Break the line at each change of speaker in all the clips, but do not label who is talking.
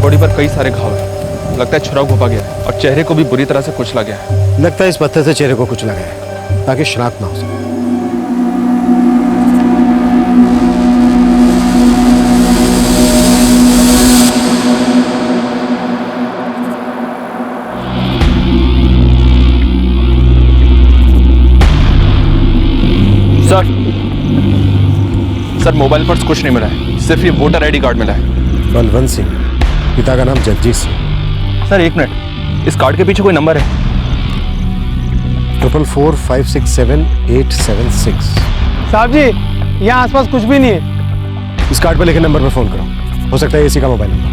Body पर कई सारे घाव हैं। लगता है छुरा घोंपा गया है और चेहरे को भी बुरी तरह से कुचला गया है।
लगता है इस पत्थर से चेहरे को कुचला गया है ताकि शनाख्त ना हो सके।
सर मोबाइल पर कुछ नहीं मिला है, सिर्फ ये वोटर आईडी कार्ड मिला है।
बलवंत सिंह, पिता का नाम जगजीत सिंह।
सर एक मिनट, इस कार्ड के पीछे कोई नंबर है?
4445678876।
साहब जी, यहाँ आसपास कुछ भी नहीं है।
इस कार्ड पर लिखे नंबर पर फोन करो, हो सकता है इसी का मोबाइल नंबर।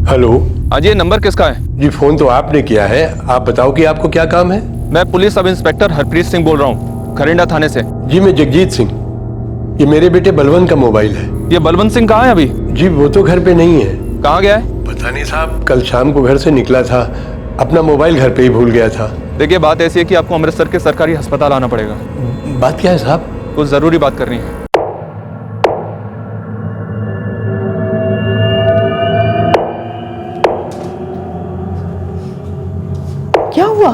हेलो।
आज ये नंबर किसका है?
जी फोन तो आपने किया है, आप बताओ कि आपको क्या काम है।
मैं police sub inspector Harpreet Singh बोल रहा हूँ, खरिंडा थाने से।
जी मैं जगजीत सिंह, ये मेरे बेटे बलवंत का मोबाइल है।
ये बलवंत सिंह कहाँ है अभी?
जी वो तो घर पे नहीं है।
कहाँ गया है?
पता नहीं साहब, कल शाम को घर से निकला था, अपना मोबाइल घर पे ही भूल गया था।
देखिए बात ऐसी है कि आपको अमृतसर के सरकारी अस्पताल आना पड़ेगा।
बात क्या है साहब?
कुछ जरूरी बात करनी है।
क्या हुआ?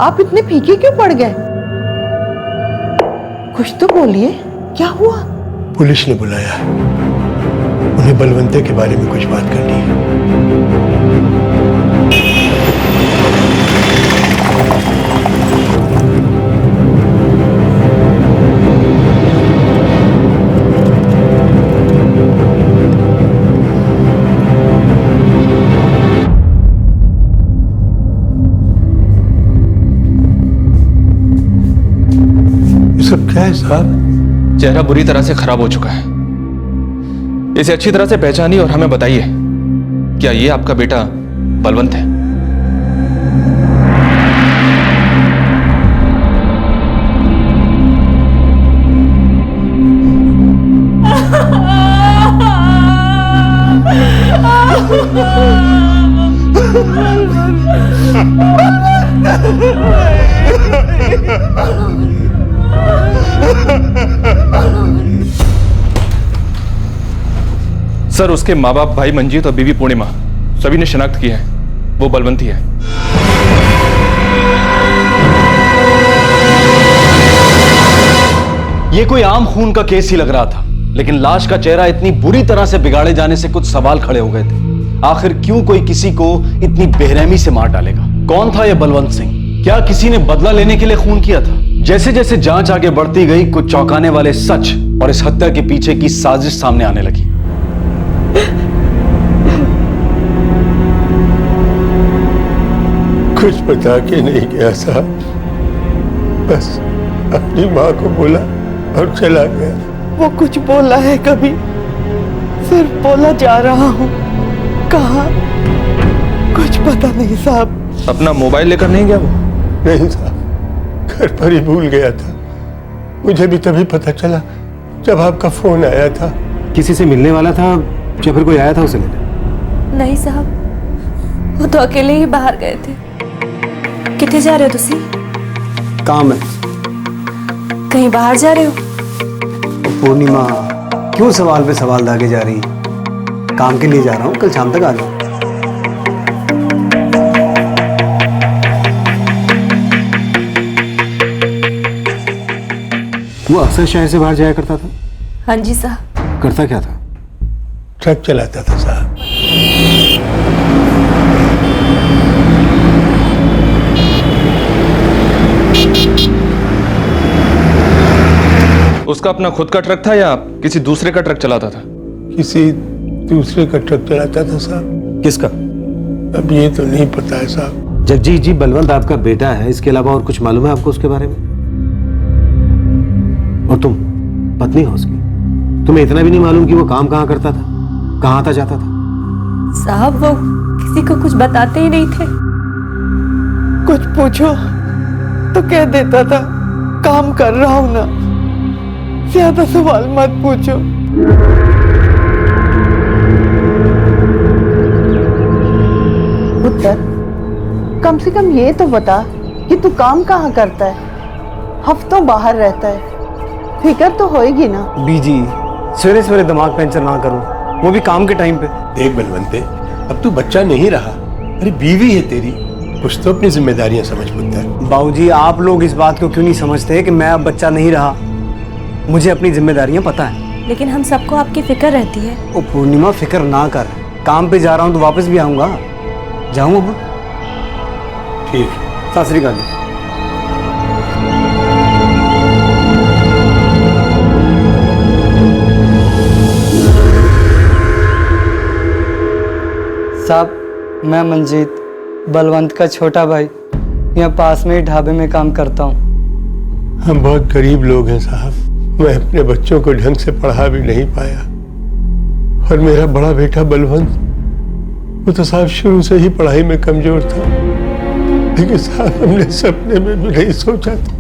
आप इतने फीके क्यों पड़ गए? कुछ तो बोलिए, क्या हुआ?
पुलिस ने बुलाया, उन्हें बलवंते के बारे में कुछ बात करनी है। सब क्या है साहब?
चेहरा बुरी तरह से खराब हो चुका है, इसे अच्छी तरह से पहचानिए और हमें बताइए, क्या ये आपका बेटा बलवंत है? सर उसके माँ बाप भाई मंजीत और बीवी पूर्णिमा सभी ने शिनाख्त की है, वो बलवंती है।
ये कोई आम खून का केस ही लग रहा था, लेकिन लाश का चेहरा इतनी बुरी तरह से बिगाड़े जाने से कुछ सवाल खड़े हो गए थे। आखिर क्यों कोई किसी को इतनी बेरहमी से मार डालेगा? कौन था यह बलवंत सिंह? क्या किसी ने बदला लेने के लिए खून किया था? जैसे जैसे जांच आगे बढ़ती गई, कुछ चौंकाने वाले सच और इस हत्या के पीछे की साजिश सामने आने लगी।
कुछ बता के नहीं गया साहब, बस अपनी माँ को बोला और चला गया।
वो कुछ बोला है कभी? सिर्फ बोला जा रहा हूँ, कहाँ? कुछ पता नहीं साहब।
अपना मोबाइल लेकर नहीं गया वो?
नहीं साहब, घर पर ही भूल गया था। मुझे भी तभी पता चला जब आपका फोन आया था।
किसी से मिलने वाला था या फिर कोई आया था उसे लेने?
नहीं साहब, वो तो अकेले ही बाहर गए थे। कितने जा रहे हो तुसी?
काम है।
कहीं बाहर जा रहे हो?
पूर्णिमा, क्यों सवाल पे सवाल दागे जा रही? काम के लिए जा रहा हूँ, कल शाम तक आ जाऊँ। वो अक्सर शहर से बाहर जाया करता था?
हाँ जी साहब।
करता क्या था?
ट्रक चलाता था साहब।
उसका अपना खुद का ट्रक था या किसी दूसरे का ट्रक चलाता था?
किसी दूसरे का ट्रक चलाता था साहब।
किसका?
अब ये तो नहीं पता है साहब।
जगजीत जी, बलवंत आपका बेटा है, इसके अलावा और कुछ मालूम है आपको उसके बारे में? और तुम पत्नी हो उसकी, तुम्हें इतना भी नहीं मालूम कि वो काम कहाँ करता था, कहाँ आता जाता था?
साहब वो किसी को कुछ बताते ही नहीं थे।
कुछ पूछो तो कह देता था काम कर रहा हूं ना। ज्यादा सवाल मत पूछो। कम से कम ये तो बता कि तू काम कहाँ करता है, हफ्तों बाहर रहता है, फिक्र तो होएगी ना।
बीजी सवेरे सवेरे दिमाग पंचर ना करो, वो भी काम के टाइम पे।
देख बलवंते, अब तू बच्चा नहीं रहा, अरे बीवी है तेरी, कुछ तो अपनी जिम्मेदारियां समझ पुत्र।
बाबूजी आप लोग इस बात को क्यों नहीं समझते कि मैं अब बच्चा नहीं रहा, मुझे अपनी जिम्मेदारियां पता है।
लेकिन हम सबको आपकी फिक्र रहती है।
ओ पूर्णिमा फिक्र ना कर, काम पे जा रहा हूँ तो वापस भी आऊंगा। जाऊँ अब?
ठीक।
सत श्री अकाल।
साहब मैं मंजीत, बलवंत का छोटा भाई, यहाँ पास में ही ढाबे में काम करता हूँ।
हम बहुत गरीब लोग हैं साहब, मैं अपने बच्चों को ढंग से पढ़ा भी नहीं पाया, और मेरा बड़ा बेटा बलवंत, वो तो साहब शुरू से ही पढ़ाई में कमजोर था। लेकिन साहब हमने सपने में भी नहीं सोचा था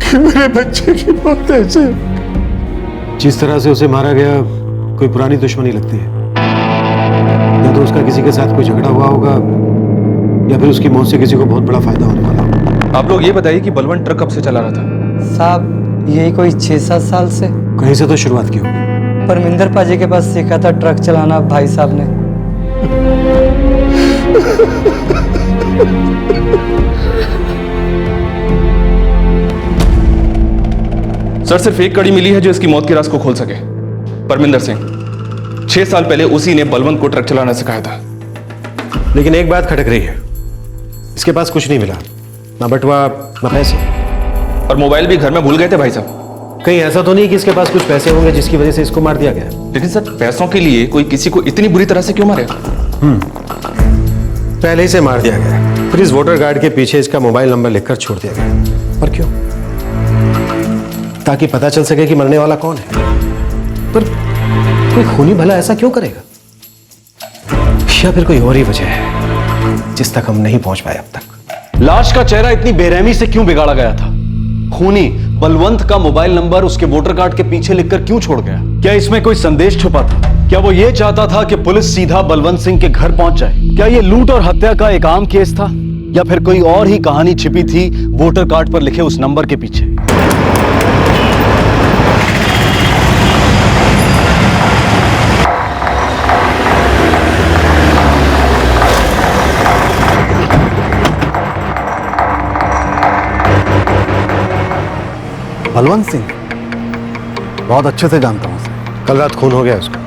कि मेरे बच्चे की मौत ऐसे।
जिस तरह से उसे मारा गया कोई पुरानी दुश्मनी लगती है, या तो उसका किसी के साथ कोई झगड़ा हुआ होगा, या फिर उसकी मौत से किसी को बहुत बड़ा फायदा होने वाला होगा।
आप लोग ये बताइए कि बलवंत ट्रक कब से चला रहा था?
साहब यही कोई 6-7 साल से।
कहीं से तो शुरुआत की होगी।
परमिंदर पाजी के पास सीखा था ट्रक चलाना भाई साहब ने।
सर सिर्फ एक कड़ी मिली है जो इसकी मौत के राज को खोल सके। परमिंदर सिंह, 6 साल पहले उसी ने बलवंत को ट्रक चलाना सिखाया था।
लेकिन एक बात खटक रही है, इसके पास कुछ नहीं मिला, ना बटुआ ना पैसे,
और मोबाइल भी घर में भूल गए थे भाई साहब।
कहीं ऐसा तो नहीं कि इसके पास कुछ पैसे होंगे जिसकी वजह से इसको मार दिया गया?
लेकिन सर पैसों के लिए कोई किसी को इतनी बुरी तरह से क्यों मारे?
पहले ही से मार दिया गया, फिर इस वोटर गार्ड के पीछे इसका मोबाइल नंबर लिखकर छोड़ दिया गया। और क्यों? ताकि पता चल सके कि मरने वाला कौन है। पर कोई खूनी भला ऐसा क्यों करेगा? या फिर कोई और ही वजह है जिस तक हम नहीं पहुंच पाए अब तक?
लाश का चेहरा इतनी बेरहमी से क्यों बिगाड़ा गया था? खूनी बलवंत का मोबाइल नंबर उसके वोटर कार्ड के पीछे लिखकर क्यों छोड़ गया? क्या इसमें कोई संदेश छुपा था? क्या वो ये चाहता था कि पुलिस सीधा बलवंत सिंह के घर पहुंच जाए? क्या ये लूट और हत्या का एक आम केस था, या फिर कोई और ही कहानी छिपी थी वोटर कार्ड पर लिखे उस नंबर के पीछे?
बलवंत सिंह बहुत अच्छे से जानता हूँ उसे।
कल रात खून हो गया उसका।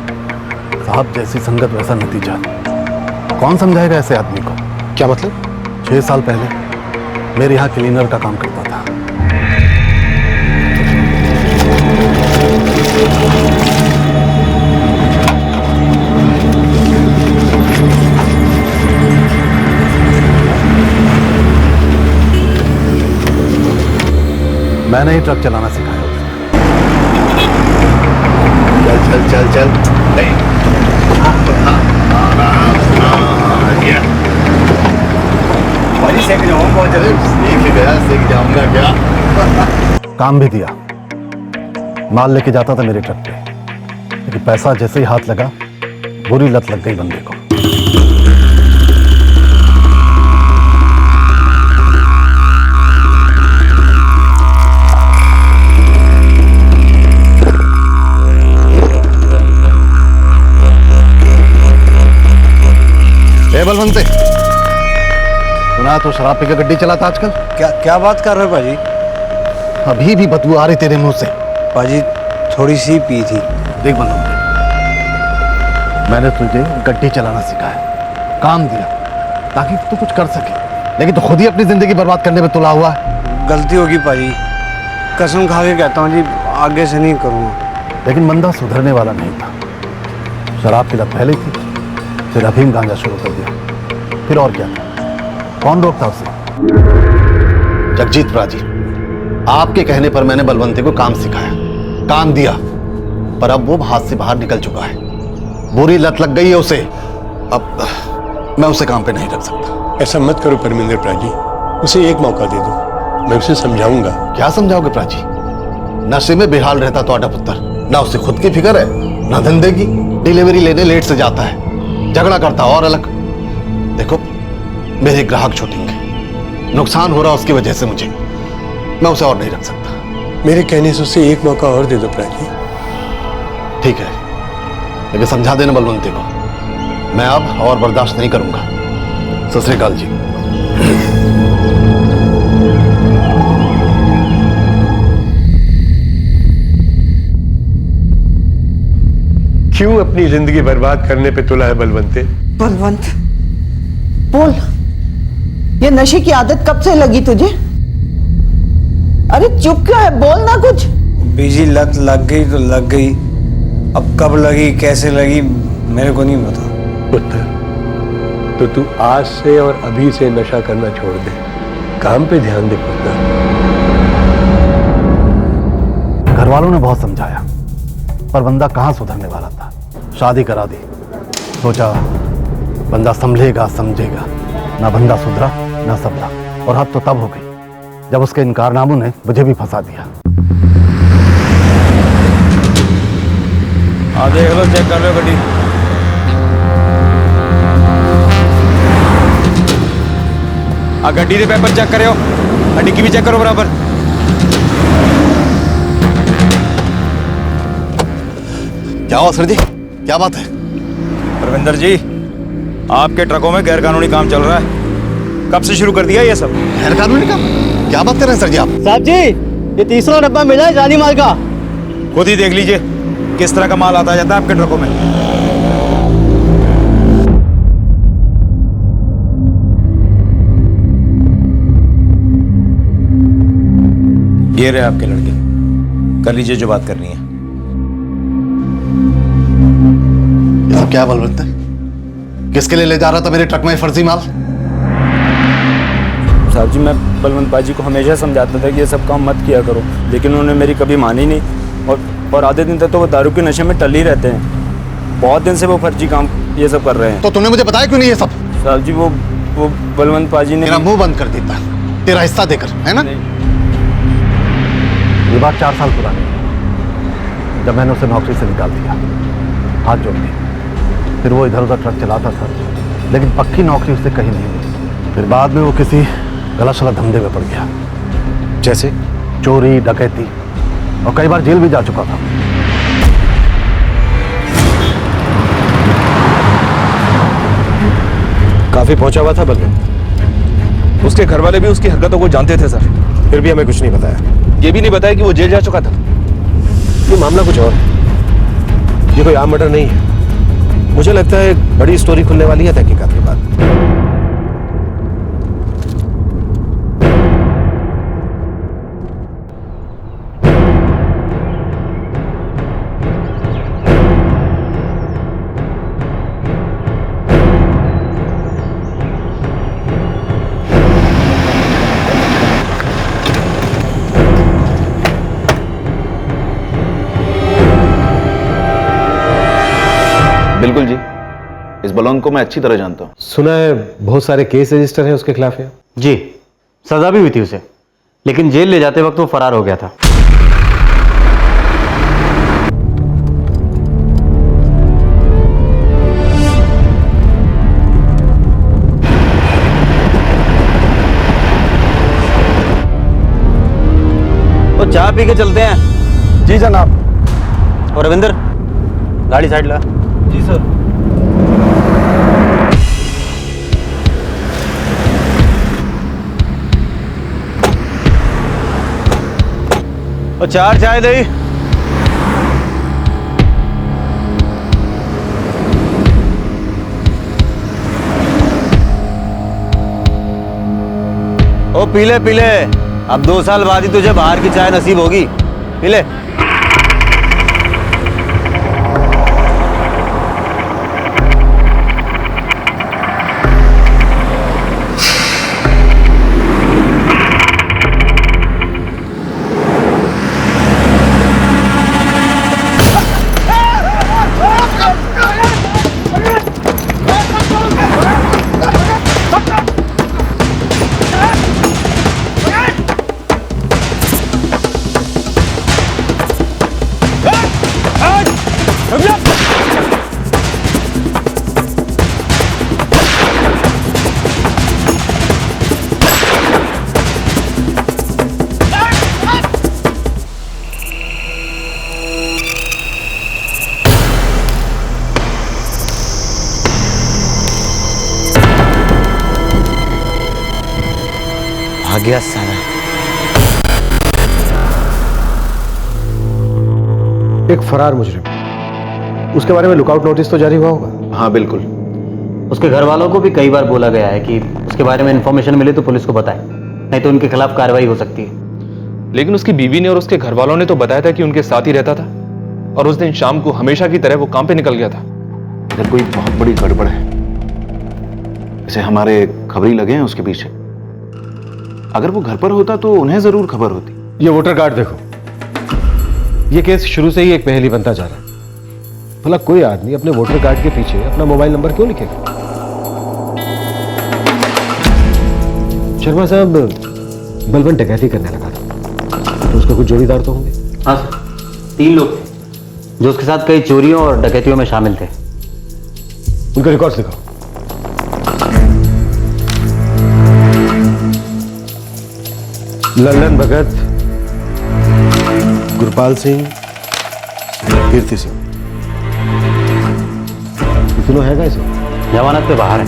साहब जैसी संगत वैसा नतीजा, कौन समझाएगा ऐसे आदमी को?
क्या मतलब?
6 साल पहले मेरे यहाँ क्लीनर का काम करता था। मैंने ही ट्रक चलाना सिखाया उसे।
चल चल चल चल।
भाजी सेक जाऊँ बहुत जल्दी।
सीख गया, सीख जाऊंगा क्या? काम भी दिया, माल लेके जाता था मेरे ट्रक पे, लेकिन पैसा जैसे ही हाथ लगा बुरी लत लग गई बंदे को। बलवंते, सुना तो शराब पीकर गड्डी चलाता आजकल?
क्या बात कर रहे हो भाजी?
अभी भी बदबू आ रही तेरे मुंह से।
भाजी थोड़ी सी पी थी।
देख बलवंते, मैंने तुझे गड्डी चलाना सिखाया, काम दिया ताकि तू कुछ कर सके, लेकिन तू खुद ही अपनी जिंदगी बर्बाद करने में तुला हुआ है।
गलती होगी भाजी, कसम खा के कहता हूँ जी, आगे से नहीं करूँगा।
लेकिन बंदा सुधरने वाला नहीं था। शराब की लत पहले थी, फिर अफीम गांजा शुरू कर दिया, फिर और क्या था? कौन रोकता उसे?
जगजीत राजी, आपके कहने पर मैंने बलवंते को काम सिखाया, काम दिया, पर अब वो हाथ से बाहर निकल चुका है। बुरी लत लग गई है उसे। अब मैं उसे काम पे नहीं रख सकता।
ऐसा मत करो परमिंदर प्राजी, उसे एक मौका दे दो, मैं उसे समझाऊंगा।
क्या समझाओगे प्राची? नशे में बेहाल रहता तो आटा पुत्र, ना उसे खुद की फिक्र है ना धंधे की। डिलीवरी लेने लेट से जाता है, झगड़ा करता और अलग। देखो मेरे ग्राहक छूटेंगे, नुकसान हो रहा उसकी वजह से मुझे, मैं उसे और नहीं रख सकता।
मेरे कहने से उसे एक मौका और दे दो प्राची।
ठीक है, लेकिन समझा देना बलवंती को, मैं अब और बर्दाश्त नहीं करूंगा। सत श्री अकाल जी।
क्यों अपनी जिंदगी बर्बाद करने पे तुला है बलवंते?
बलवंत, बोल, ये नशे की आदत कब से लगी तुझे? अरे चुप क्यों है, बोल ना कुछ।
बीजी लत लग गई तो लग गई, अब कब लगी कैसे लगी मेरे को नहीं पता।
पुत्र, तो तू आज से और अभी से नशा करना छोड़ दे, काम पे ध्यान दे पुत्र।
घर वालों ने बहुत समझाया, पर बंदा कहाँ सुधरने वाला था। शादी करा दी, सोचा बंदा संभलेगा समझेगा, ना बंदा सुधरा ना संभला। और हद तो तब हो गई जब उसके इन कारनामों ने मुझे भी फंसा दिया।
देख लो, चेक कर लो गड्डी। गड्डी के पेपर चेक करो, डिक्की भी चेक करो बराबर।
क्या हुआ सर जी, क्या बात है?
रविंदर जी, आपके ट्रकों में गैर कानूनी काम चल रहा है। कब से शुरू कर दिया ये सब?
गैर कानूनी काम? क्या बात कर रहे हैं सर जी आप?
साहब जी, ये तीसरा डब्बा मिला है जाली माल का।
खुद ही देख लीजिए किस तरह का माल आता जाता है आपके ट्रकों में। ये रहे आपके लड़के, कर लीजिए जो बात करनी है।
ये सब क्या बलवंत है? किसके लिए ले जा रहा था मेरे ट्रक में फर्जी माल?
साहब जी, मैं बलवंत पाजी को हमेशा समझाता था कि ये सब काम मत किया करो, लेकिन उन्होंने मेरी कभी मानी नहीं। और आधे दिन तक तो वो दारू के नशे में टल ही रहते हैं। बहुत दिन से वो फर्जी काम ये सब कर रहे हैं।
तो तूने मुझे बताया क्यों नहीं ये सब?
साहब जी, वो बलवंत पाजी ने
मेरा मुंह बंद कर देता, तेरा हिस्सा देकर, है ना?
ये बात 4 साल पुरानी है, जब मैंने उसे नौकरी से निकाल दिया, हाथ जोड़ दिए। फिर वो इधर उधर ट्रक चलाता था, लेकिन पक्की नौकरी उससे कहीं नहीं मिली। फिर बाद में वो किसी गलत सलत धंधे में पड़ गया,
जैसे
चोरी डकैती, और कई बार जेल भी जा चुका था।
काफी पहुंचा हुआ था बलवंत।
उसके घर वाले भी उसकी हरकतों को जानते थे सर,
फिर भी हमें कुछ नहीं बताया।
ये भी नहीं बताया कि वो जेल जा चुका था।
ये मामला कुछ और, ये कोई आम मर्डर नहीं है। मुझे लगता है एक बड़ी स्टोरी खुलने वाली है तहकीकात के बाद।
बिल्कुल जी, इस बलवंत को मैं अच्छी तरह जानता हूँ।
सुना है बहुत सारे केस रजिस्टर हैं उसके खिलाफ है।
जी, सजा भी हुई थी उसे, लेकिन जेल ले जाते वक्त वो फरार हो गया था। तो चाय पी के चलते हैं।
जी जनाब।
और रविंदर, गाड़ी साइड ला। जी सर। और 4 चाय दे। ओ पीले पीले, अब 2 साल बाद ही तुझे बाहर की चाय नसीब होगी। पीले।
गया साला।
एक फरार मुजरिम, उसके बारे में लुकआउट नोटिस तो जारी हुआ होगा?
हाँ बिल्कुल।
उसके घर वालों को भी कई बार बोला गया है कि उसके बारे में इंफॉर्मेशन मिले तो पुलिस को बताएं, नहीं तो उनके खिलाफ कार्रवाई हो सकती है।
लेकिन उसकी बीवी ने और उसके घर वालों ने तो बताया था कि उनके साथ ही रहता था और उस दिन शाम को हमेशा की तरह वो काम पे निकल गया था।
इधर कोई बहुत बड़ी गड़बड़ है, इसे हमारे खबरी लगे हैं उसके पीछे। अगर वो घर पर होता तो उन्हें जरूर खबर होती।
ये वोटर कार्ड देखो, ये केस शुरू से ही एक पहेली बनता जा रहा है। भला कोई आदमी अपने वोटर कार्ड के पीछे अपना मोबाइल नंबर क्यों लिखेगा? शर्मा साहब, बलवंत डकैती करने लगा था तो उसका कुछ जोड़ीदार तो होंगे?
हाँ सर, 3 लोग थे जो उसके साथ कई चोरियों और डकैतियों में शामिल थे।
उनका रिकॉर्ड्स दिखाओ। लल्लन भगत, गुरपाल सिंह, कीर्ति सिंह, ये तीनों है कैसे?
जमानत पे बाहर है।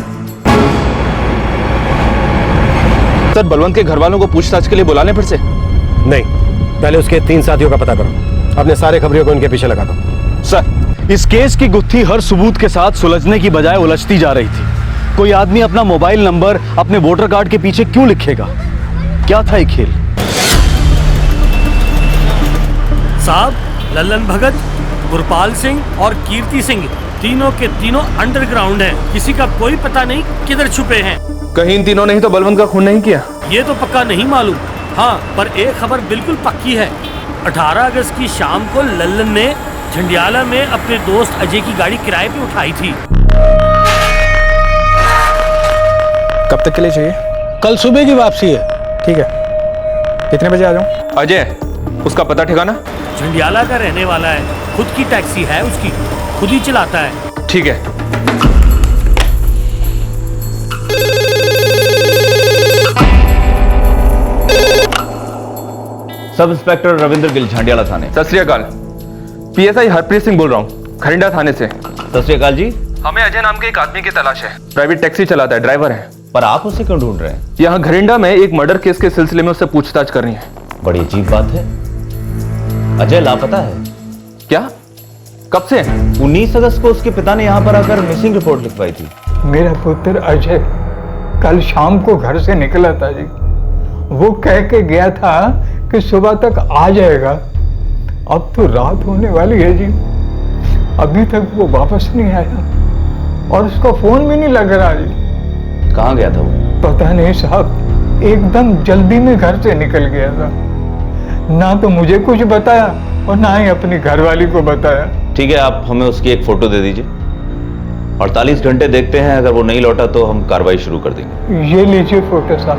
सर, बलवंत के घर वालों को पूछताछ के लिए बुला लें फिर से?
नहीं, पहले उसके 3 साथियों का पता करो। अपने सारे खबरियों को इनके पीछे लगा दो।
सर, इस केस की गुत्थी हर सबूत के साथ सुलझने की बजाय उलझती जा रही थी। कोई आदमी अपना मोबाइल नंबर अपने वोटर कार्ड के पीछे क्यों लिखेगा? क्या था ये खेल?
साहब, लल्लन भगत, गुरपाल सिंह और कीर्ति सिंह तीनों के तीनों अंडरग्राउंड हैं। किसी का कोई पता नहीं किधर छुपे हैं।
कहीं इन तीनों ने ही तो बलवंत का खून नहीं किया?
ये तो पक्का नहीं मालूम। हाँ, पर एक खबर बिल्कुल पक्की है। 18 अगस्त की शाम को लल्लन ने झंडियाला में अपने दोस्त अजय की गाड़ी किराए पे उठाई थी।
कब तक के लिए चाहिए?
कल सुबह की वापसी है।
ठीक है, कितने बजे आ जाऊं?
अजय, उसका पता ठिकाना?
झंडियाला का रहने वाला है, खुद की टैक्सी है उसकी, खुद ही चलाता है।
ठीक है।
सब इंस्पेक्टर रविंद्र गिल, झांडियाला थाने।
सत श्री अकाल। पीएसआई हरप्रीत सिंह बोल रहा हूँ, खरिंडा थाने से।
सत श्री अकाल जी।
हमें अजय नाम के एक आदमी की तलाश है। प्राइवेट टैक्सी चलाता है, ड्राइवर है।
पर आप उसे क्यों ढूंढ रहे हैं?
यहाँ घरिंडा में एक मर्डर केस के सिलसिले में उससे पूछताछ करनी है।
बड़ी अजीब बात है, अजय लापता है।
क्या? कब से?
19 अगस्त को उसके पिता ने यहाँ पर आकर मिसिंग रिपोर्ट लिखवाई थी।
मेरा पुत्र अजय कल शाम को घर से निकला था जी। वो कह के गया था कि सुबह तक आ जाएगा। अब तो रात होने वाली है जी, अभी तक वो वापस नहीं आया और उसका फोन भी नहीं लग रहा जी।
कहाँ गया था वो?
पता नहीं साहब, एकदम जल्दी में घर से निकल गया था। ना तो मुझे कुछ बताया और ना ही अपनी घरवाली को बताया।
ठीक है, आप हमें उसकी एक फोटो दे दीजिए। 48 घंटे देखते हैं, अगर वो नहीं लौटा तो हम कार्रवाई शुरू कर देंगे।
ये लीजिए फोटो साहब।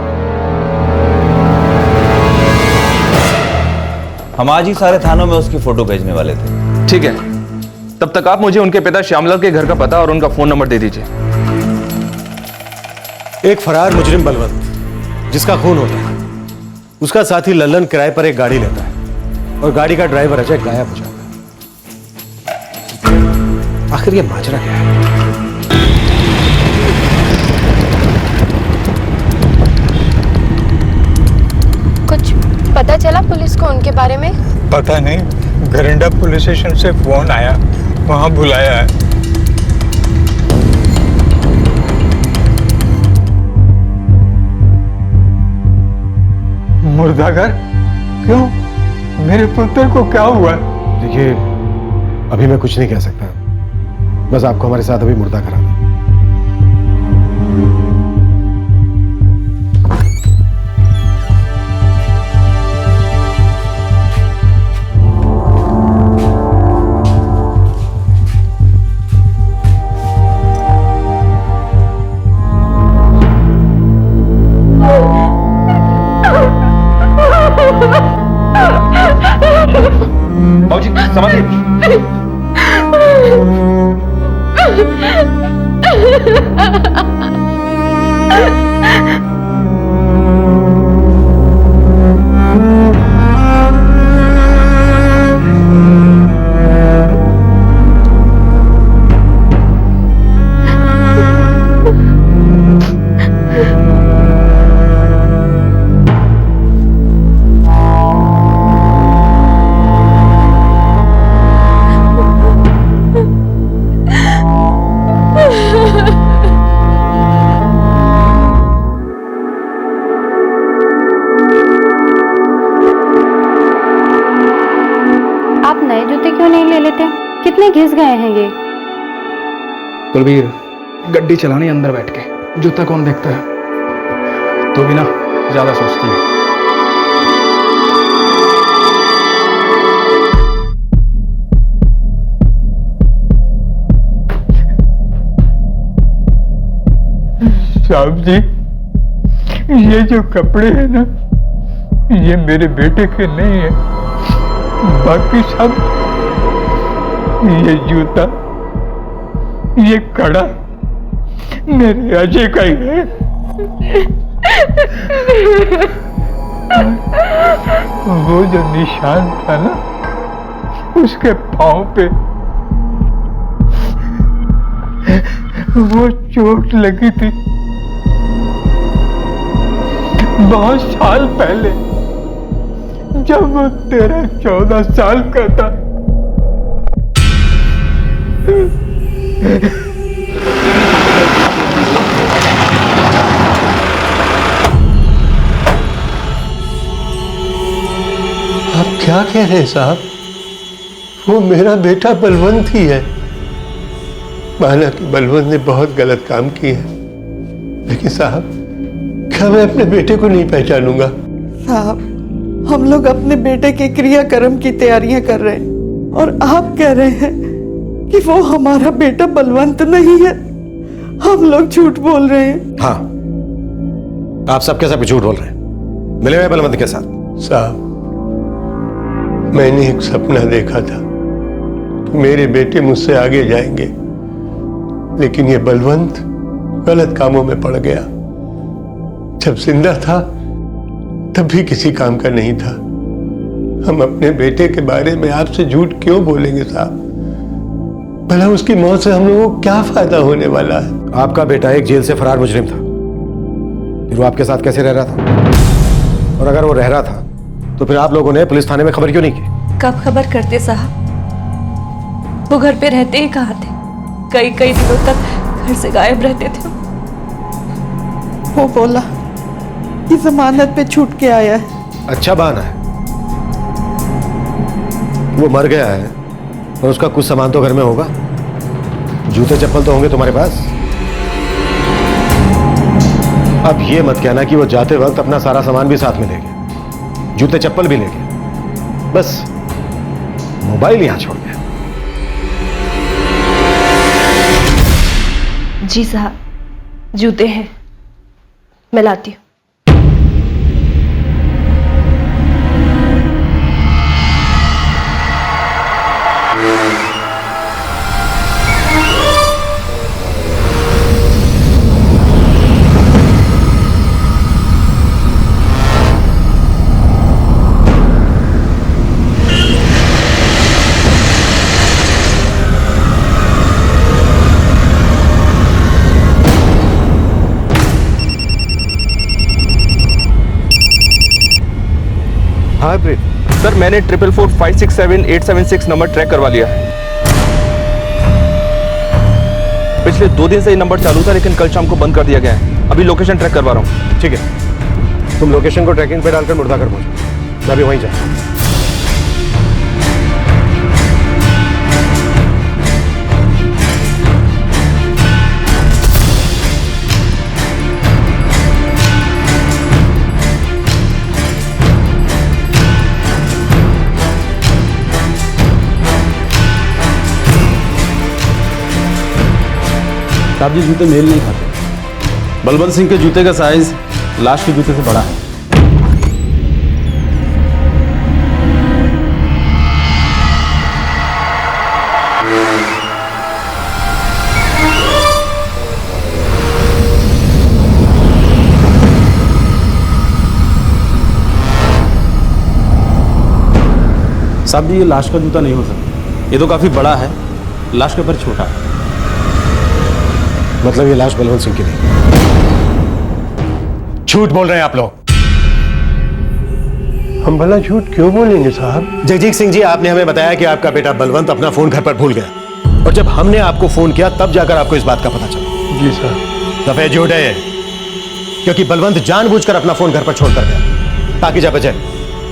हम आज ही सारे थानों में उसकी फोटो भेजने वाले थे।
ठीक है, तब तक आप मुझे उनके पिता श्यामलाल के घर का पता और उनका फोन नंबर दे दीजिए।
एक फरार मुजरिम बलवंत, जिसका खून होता है, उसका साथी लल्लन किराए पर एक गाड़ी लेता है और गाड़ी का ड्राइवर अजय गायब हो जाता है। आखिर ये माजरा क्या है?
कुछ पता चला पुलिस को उनके बारे में?
पता नहीं, घरिंडा पुलिस स्टेशन से फोन आया, वहां बुलाया है। मुर्दाघर? क्यों? मेरे पुत्र को क्या हुआ?
देखिए, अभी मैं कुछ नहीं कह सकता, बस आपको हमारे साथ अभी मुर्दा करा दें।
बाबूजी, संभालिए।
में घिस गए हैं ये?
कुलबीर, गड्डी चलानी अंदर बैठ के, जूता कौन देखता है? तो भी ना ज्यादा सोचती है।
साहब जी, ये जो कपड़े हैं ना, ये मेरे बेटे के नहीं है। बाकी सब, ये जूता, ये कड़ा मेरे अजय का ही है। वो जो निशान था ना उसके पांव पे, वो चोट लगी थी बहुत साल पहले, जब वो 13-14 साल का था।
आप क्या कह रहे हैं साहब? वो मेरा बेटा बलवंत ही है। माना कि बलवंत ने बहुत गलत काम किए हैं, लेकिन साहब क्या मैं अपने बेटे को नहीं पहचानूंगा?
साहब, हम लोग अपने बेटे के क्रियाक्रम की तैयारियां कर रहे हैं और आप कह रहे हैं कि वो हमारा बेटा बलवंत नहीं है। हम लोग झूठ बोल रहे हैं।
हाँ, आप सबके सब झूठ बोल रहे हैं। मिले हुए बलवंत के साथ?
साहब, मैंने एक सपना देखा था कि मेरे बेटे मुझसे आगे जाएंगे, लेकिन ये बलवंत गलत कामों में पड़ गया। जब जिंदा था तब भी किसी काम का नहीं था। हम अपने बेटे के बारे में आपसे झूठ क्यों बोलेंगे साहब? भला उसकी मौत से हम लोगों को क्या फायदा होने वाला है?
आपका बेटा एक जेल से फरार मुजरिम था, फिर वो आपके साथ कैसे रह रहा था? और अगर वो रह रहा था तो फिर आप लोगों ने पुलिस थाने में खबर क्यों नहीं की?
कब खबर करते साहब? वो घर पे रहते ही कहाँ थे? कई कई दिनों तक घर से गायब रहते थे।
वो बोला कि जमानत पे छूट के आया है।
अच्छा बहाना है। वो मर गया है और उसका कुछ सामान तो घर में होगा। जूते चप्पल तो होंगे तुम्हारे पास। अब ये मत कहना कि वो जाते वक्त अपना सारा सामान भी साथ में ले गया, जूते चप्पल भी ले गया, बस मोबाइल यहां छोड़ गया।
जी साहब, जूते हैं, मैं लाती हूँ।
हाँ प्रीत सर, मैंने 444567876 नंबर ट्रैक करवा लिया है। पिछले 2 दिन से ये नंबर चालू था, लेकिन कल शाम को बंद कर दिया गया है। अभी लोकेशन ट्रैक करवा रहा हूँ।
ठीक है, तुम लोकेशन को ट्रैकिंग पे डालकर मुर्दाकर पहुंचो, मैं भी वहीं जाऊँ।
साहब जी, जूते मेल नहीं खाते। बलवंत सिंह के जूते का साइज लाश के जूते से बड़ा है। साहब जी, ये लाश का जूता नहीं हो सकता। ये तो काफी बड़ा है, लाश का पैर छोटा है।
मतलब ये लाश बलवंत सिंह की नहीं? झूठ बोल रहे हैं आप लोग।
हम भला झूठ क्यों बोलेंगे साहब?
जगजीत सिंह जी, आपने हमें बताया कि आपका बेटा बलवंत अपना फोन घर पर भूल गया, और जब हमने आपको फोन किया तब जाकर आपको इस बात का पता चला।
जी साहब।
सफेद झूठ है ये, क्योंकि बलवंत जानबूझकर अपना फोन घर पर छोड़कर गया ताकि जब बचे,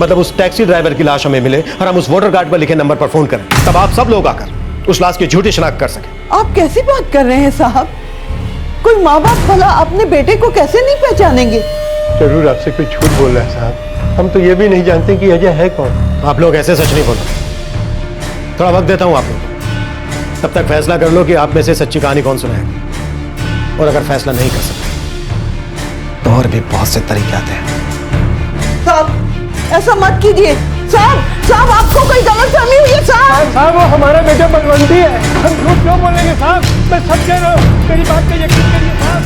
मतलब उस टैक्सी ड्राइवर की लाश हमें मिले और हम उस वोटर कार्ड पर लिखे नंबर पर फोन करें, तब आप सब लोग आकर
उस लाश की झूठी शिनाख्त कर सके।
आप कैसी बात कर रहे हैं साहब? कोई माँ बाप भला अपने बेटे को कैसे नहीं पहचानेंगे?
जरूर आपसे कोई झूठ बोल रहा है साहब। हम तो ये भी नहीं जानते कि अजय है कौन।
आप लोग ऐसे सच नहीं बोलो। थोड़ा वक्त देता हूं आप लोग, तब तक फैसला कर लो कि आप में से सच्ची कहानी कौन सुनाएगा। और अगर फैसला नहीं कर सकते तो और भी बहुत से तरीके आते हैं।
साहब ऐसा मत कीजिए। साहब आपको कोई गलतफहमी हुई है साहब?
साहब वो हमारा बेटा बलवंती है, हम झूठ क्यों बोलेंगे साहब? मैं सब कह रहा हूँ, मेरी बात पे यकीन करिए साहब।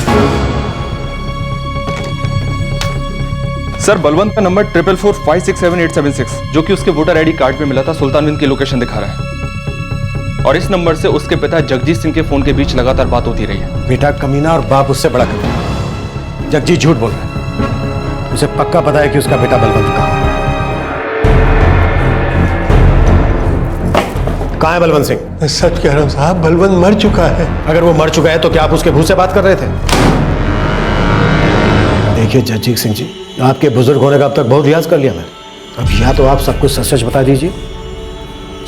सर बलवंत का नंबर 44456786 जो कि उसके वोटर आईडी कार्ड पे मिला था सुल्तानविंद की लोकेशन दिखा रहा है। और इस नंबर से उसके पिता जगजीत सिंह के फोन के बीच लगातार बात होती रही है।
बेटा कमीना और बाप उससे बड़ा कमीना। जगजीत झूठ बोल रहा है। उसे पक्का पता है कि उसका बेटा बलवंत कहाँ है बलवंत सिंह?
मैं सच कह रहा हूँ साहब, बलवंत मर चुका है।
अगर वो मर चुका है तो क्या आप उसके भूत से बात कर रहे थे? देखिए जगजीत सिंह जी, आपके बुजुर्ग होने का अब तक बहुत लिहाज कर लिया मैंने। अब या तो आप सब कुछ सच सच बता दीजिए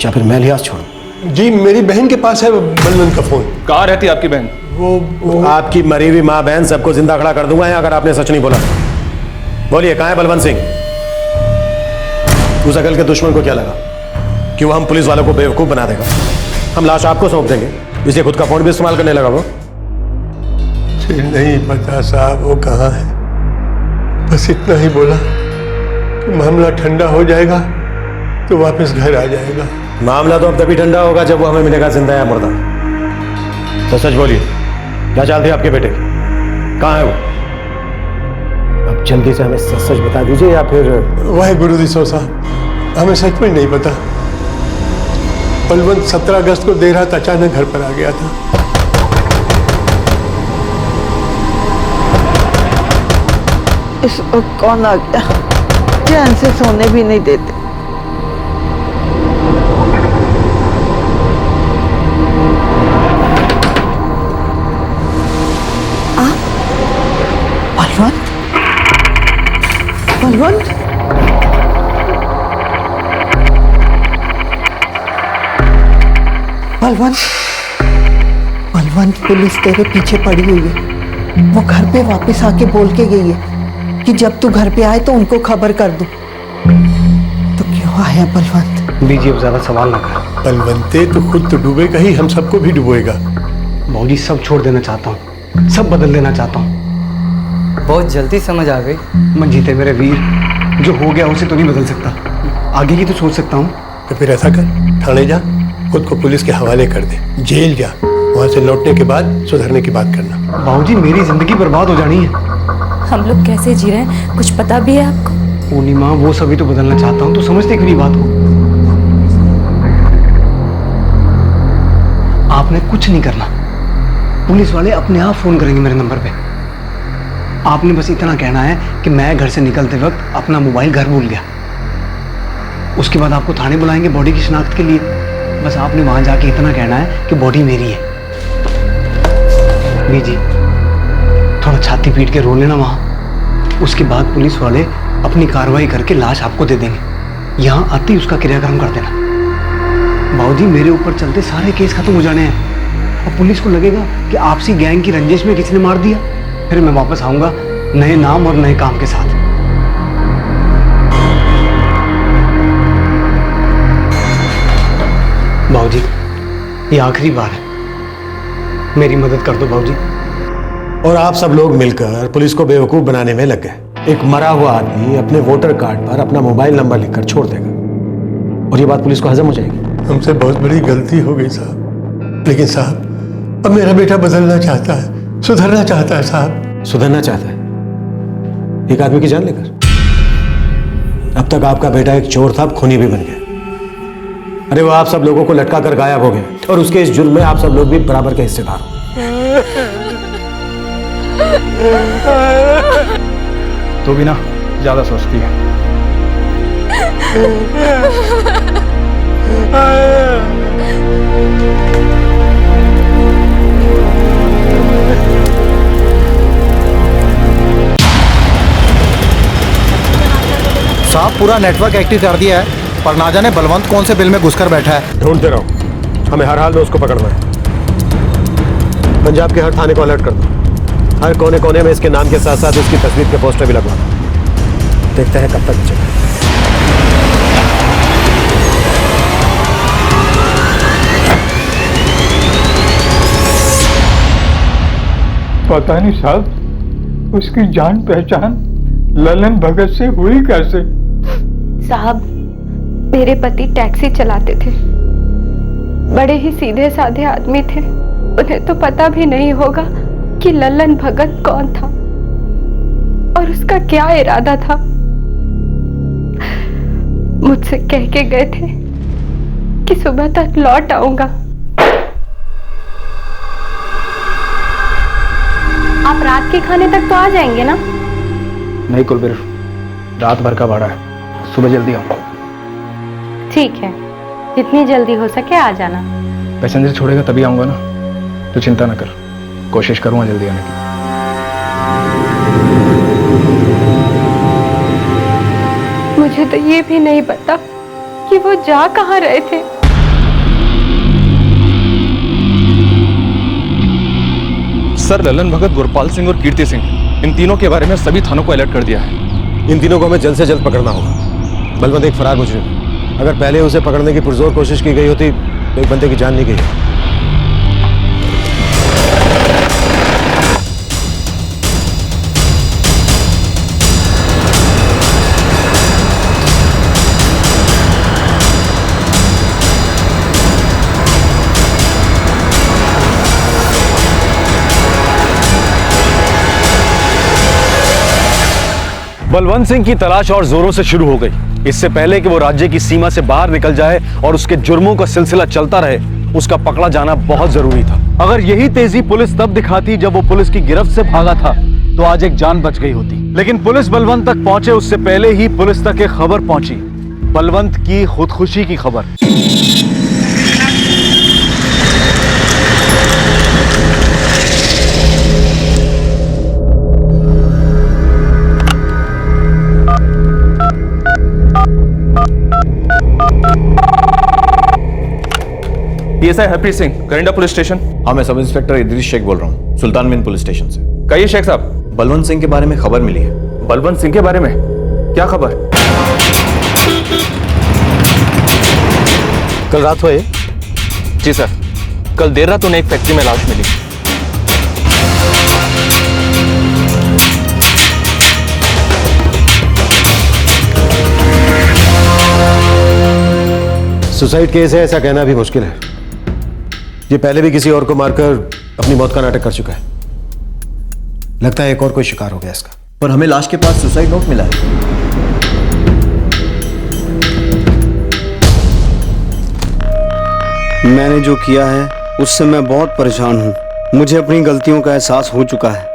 या फिर मैं लिहाज छोड़ूं।
जी मेरी बहन के पास है बलवंत का फोन।
कहाँ रहती है आपकी बहन?
वो आपकी मरी हुई माँ बहन सबको जिंदा खड़ा कर दूंगा अगर आपने सच नहीं बोला। बोलिए कहाँ है बलवंत सिंह? उस अकल के दुश्मन को क्या लगा कि वो हम पुलिस वालों को बेवकूफ बना देगा? हम लाश आपको सौंप देंगे, इसलिए खुद का फोन भी इस्तेमाल करने लगा वो।
नहीं पता साहब वो कहाँ है, बस इतना ही बोला कि मामला ठंडा हो जाएगा तो वापस घर आ जाएगा।
मामला तो अब तभी ठंडा होगा जब वो हमें मिलेगा जिंदा या मुर्दा। तो सच बोलिए, क्या चाल थी आपके बेटे की? कहाँ है वो? अब जल्दी से हमें सच सच बता दीजिए या फिर।
वाहे गुरुजी साहब, हमें सच में नहीं पता। बलवंत 17 अगस्त को देर रात अचानक घर पर आ गया था।
इस वक्त कौन आ गया? चैन से सोने भी नहीं देते। बलवंत? बलवंत? बलवंत? बलवंत पुलिस तेरे पीछे पड़ी हुई है। वो घर पे वापस आके बोल के गई है कि जब तू घर पे आए तो उनको खबर कर दूं। तो क्यों आया बलवंत?
बीजी अब ज्यादा सवाल ना कर।
बलवंते तो खुद तो डूबेगा ही, हम सबको भी डुबोएगा।
बाबूजी सब छोड़ देना चाहता हूँ, सब बदल देना चाहता हूँ।
बहुत जल्दी समझ आ गई।
मन जीते मेरे वीर, जो हो गया उसे तो नहीं बदल सकता, आगे की तो सोच सकता हूँ।
तो फिर ऐसा कर, थाने जा, खुद को पुलिस के हवाले कर दे, जेल जा, वहां से लौटने के बाद सुधरने की बात करना।
बाबूजी मेरी जिंदगी बर्बाद हो जानी है।
हम लोग कैसे जी रहे हैं कुछ पता भी है आपको?
पूर्णिमा वो सभी तो बदलना चाहता हूँ, तो समझते क्यों नहीं बात को? आपने कुछ नहीं करना, पुलिस वाले अपने आप फोन करेंगे मेरे नंबर पे। आपने बस इतना कहना है कि मैं घर से निकलते वक्त अपना मोबाइल घर भूल गया। उसके बाद आपको थाने बुलाएंगे बॉडी की शिनाख्त के लिए। बस आपने वहां जाके इतना कहना है कि बॉडी मेरी है। जी थोड़ा छाती पीट के रो लेना वहां। उसके बाद पुलिस वाले अपनी कार्रवाई करके लाश आपको दे देंगे। यहां आते ही उसका क्रियाक्रम कर देना। बाबूजी मेरे ऊपर चलते सारे केस खत्म हो जाने हैं। अब पुलिस को लगेगा कि आपसी गैंग की रंजिश में किसी ने मार दिया। फिर मैं वापस आऊंगा नए नाम और नए काम के साथ। बाबूजी ये आखिरी बार है, मेरी मदद कर दो बाबूजी। और आप सब लोग मिलकर पुलिस को बेवकूफ बनाने में लग गए। एक मरा हुआ आदमी अपने वोटर कार्ड पर अपना मोबाइल नंबर लिखकर छोड़ देगा और ये बात पुलिस को हजम हो जाएगी।
हमसे बहुत बड़ी गलती हो गई साहब, लेकिन साहब अब मेरा बेटा बदलना चाहता है, सुधरना चाहता है साहब।
सुधरना चाहता है एक आदमी की जान लेकर? अब तक आपका बेटा एक चोर था, अब खूनी भी बन गया। अरे वो आप सब लोगों को लटका कर गायब हो गए और उसके इस जुर्म में आप सब लोग भी बराबर के हिस्सेदार हो।
तो भी ना ज्यादा सोचती है।
साहब पूरा नेटवर्क एक्टिव कर दिया है, पर ना जाने बलवंत कौन से बिल में घुसकर बैठा है।
ढूंढते रहो,
हमें हर हाल में उसको पकड़ना है। पंजाब के हर थाने को अलर्ट कर दो। हर कोने कोने में इसके नाम के साथ साथ उसकी तस्वीर के पोस्टर भी लगवा दो। देखते हैं कब तक चलेगा।
पता नहीं साहब, उसकी जान पहचान ललन भगत से हुई कैसे?
साहब, मेरे पति टैक्सी चलाते थे, बड़े ही सीधे साधे आदमी थे। उन्हें तो पता भी नहीं होगा कि ललन भगत कौन था और उसका क्या इरादा था। मुझसे कह के गए थे कि सुबह तक लौट आऊंगा। आप रात के खाने तक तो आ जाएंगे ना?
नहीं कुलबीर, रात भर का भाड़ा है, सुबह जल्दी आओ।
ठीक है, जितनी जल्दी हो सके आ जाना।
पैसेंजर छोड़ेगा तभी आऊंगा ना, तो चिंता ना कर, कोशिश करूंगा जल्दी आने की।
मुझे तो ये भी नहीं पता कि वो जा कहाँ रहे थे।
सर, ललन भगत, गुरपाल सिंह और कीर्ति सिंह, इन तीनों के बारे में सभी थानों को अलर्ट कर दिया है।
इन तीनों को हमें जल्द से जल्द पकड़ना होगा। बलवंत एक फरार मुजरिम है। अगर पहले उसे पकड़ने की पुरजोर कोशिश की गई होती तो एक बंदे की जान नहीं गई।
बलवंत सिंह की तलाश और जोरों से शुरू हो गई। इससे पहले कि वो राज्य की सीमा से बाहर निकल जाए और उसके जुर्मों का सिलसिला चलता रहे, उसका पकड़ा जाना बहुत जरूरी था। अगर यही तेजी पुलिस तब दिखाती जब वो पुलिस की गिरफ्त से भागा था, तो आज एक जान बच गई होती। लेकिन पुलिस बलवंत तक पहुंचे उससे पहले ही पुलिस तक एक खबर पहुंची, बलवंत की खुदकुशी की खबर।
PSI Harpreet Singh, Karinda police station.
हाँ, मैं सब इंस्पेक्टर इदरीस शेख बोल रहा हूँ, सुल्तान बिन पुलिस स्टेशन से।
कहिए शेख साहब।
बलवंत सिंह के बारे में खबर मिली है।
बलवंत सिंह के बारे में क्या खबर?
कल रात हुए?
जी सर, कल देर रात उन्हें एक फैक्ट्री में लाश मिली।
सुसाइड केस है ऐसा कहना भी मुश्किल है। ये पहले भी किसी और को मारकर अपनी मौत का नाटक कर चुका है। लगता है एक और कोई शिकार हो गया इसका।
पर हमें लाश के पास सुसाइड नोट मिला है।
मैंने जो किया है उससे मैं बहुत परेशान हूँ। मुझे अपनी गलतियों का एहसास हो चुका है।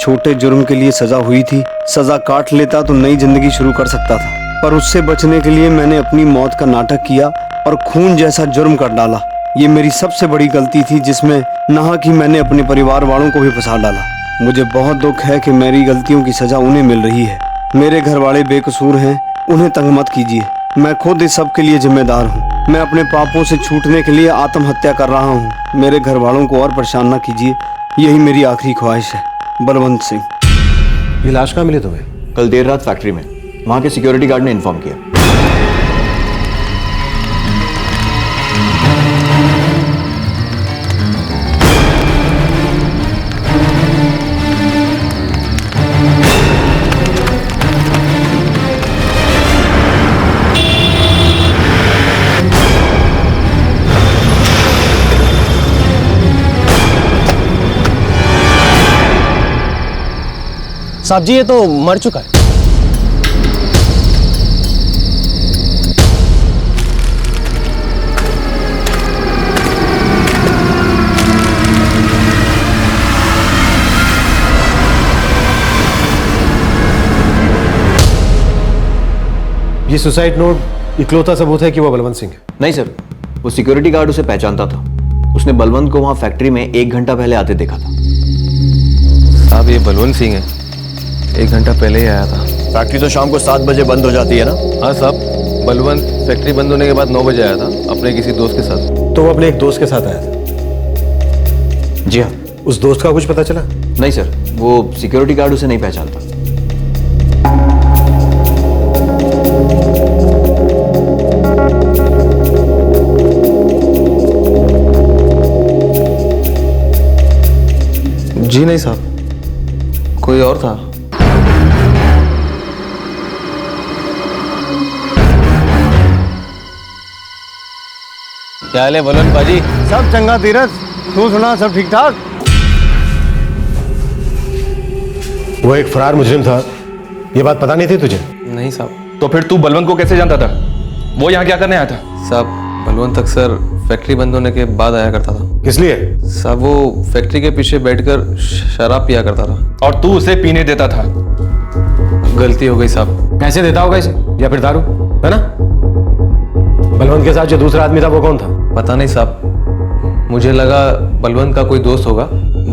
छोटे जुर्म के लिए सजा हुई थी, सजा काट लेता तो नई जिंदगी शुरू कर सकता था, पर उससे बचने के लिए मैंने अपनी मौत का नाटक किया और खून जैसा जुर्म कर डाला। ये मेरी सबसे बड़ी गलती थी, जिसमें नाहक ही मैंने अपने परिवार वालों को भी फंसा डाला। मुझे बहुत दुख है कि मेरी गलतियों की सजा उन्हें मिल रही है। मेरे घर वाले बेकसूर हैं, उन्हें तंग मत कीजिए। मैं खुद इस सब के लिए जिम्मेदार हूँ। मैं अपने पापों से छूटने के लिए आत्महत्या कर रहा हूँ। मेरे घर वालों को और परेशान न कीजिए, यही मेरी आखिरी ख्वाहिश है। बलवंत सिंह।
ये लाश कहाँ मिली तुम्हें?
कल देर रात फैक्ट्री में, वहां के सिक्योरिटी गार्ड ने इन्फॉर्म किया।
साहब जी, ये तो मर चुका है।
ये सुसाइड नोट इकलौता सबूत है कि वो बलवंत सिंह है?
नहीं सर, वो सिक्योरिटी गार्ड उसे पहचानता था। उसने बलवंत को वहां फैक्ट्री में 1 घंटा पहले आते देखा था।
साहब, ये बलवंत सिंह है, 1 घंटा पहले ही आया था।
फैक्ट्री तो शाम को 7 बजे बंद हो जाती है ना?
हाँ साहब,
बलवंत फैक्ट्री बंद होने के बाद 9 बजे आया था अपने किसी दोस्त के साथ।
तो वो अपने एक दोस्त के साथ आया था?
जी हाँ।
उस दोस्त का कुछ पता चला?
नहीं सर, वो सिक्योरिटी गार्ड उसे नहीं पहचानता।
जी नहीं साहब, कोई और था।
क्या हाल है बलवंत बाजी?
सब चंगा धीरज, तू सुना सब ठीक ठाक?
वो एक फरार मुजरिम था, ये बात पता नहीं थी तुझे?
नहीं साहब।
तो फिर तू बलवंत को कैसे जानता था? वो यहाँ क्या करने आया था?
साहब बलवंत अक्सर फैक्ट्री बंद होने के बाद आया करता था।
किस लिए?
साहब वो फैक्ट्री के पीछे बैठकर शराब पिया करता था।
और तू उसे पीने देता था?
गलती हो गई साहब।
पैसे देता होगा इसे या फिर दारू, है ना? बलवंत के साथ जो दूसरा आदमी था वो कौन था?
पता नहीं साहब, मुझे लगा बलवंत का कोई दोस्त होगा।